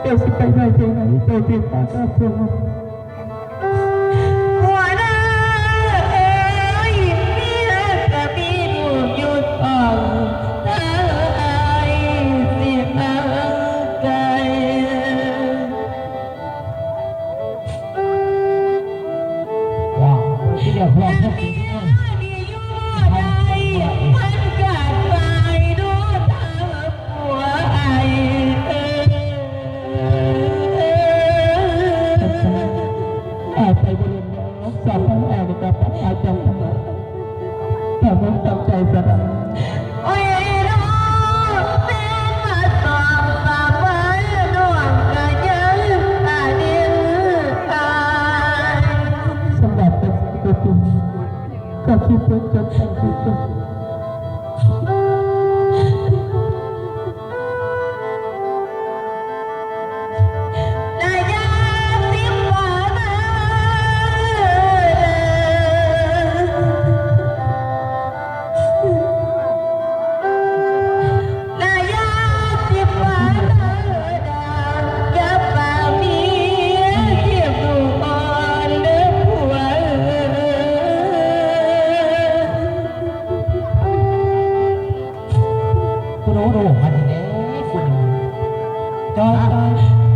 เจ้าสิไปไหนไปไหนเจ้าเพียงตาข้าพงหัวหน้าเอ้ยเมียก็มีลูกอยู่สองถ้าอายสิห่างไกลว้าวที่เดียวพร้อมทุกทีไปบริเวณน้องสาวของแอร์กับอาจารย์แต่ผมตั้งใจสระโอ้ยน้องเป็นมาสองสามวันน้องก็ยังอาดินอายสำหรับเป็นตัวจริงก็คิดว่าจะทำที่สุด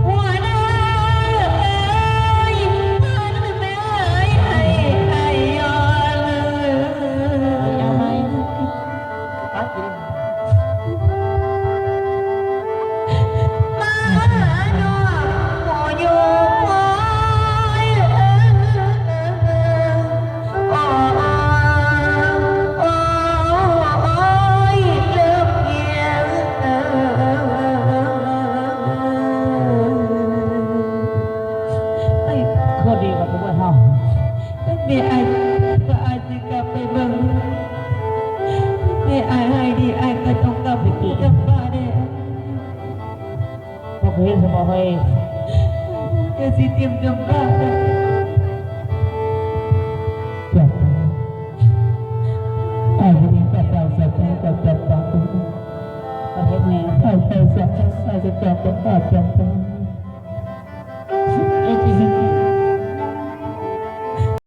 หัวหน้าเอ้ยท่านแม่ให้ย้อนยังไงมาหาน้องหัวอยู่หัวโอ้โอ้โอ้ยเลิกเกียงก็ดีกับผมว่าทแม่ไอ้ก็อาจจะกลับไปเบิ่งแม่ไอ้ให้ดีไอ้ก็ต้องกลับไปกินกับป้าแน่ำก็เพื่อนสมองให้ก็สิเตรียมกับป้าจับไอ้คนนี้จับเราจับจับจับจับประเทศนี้ไอ้ใส่จับไอ้จะจับกับป้าจับ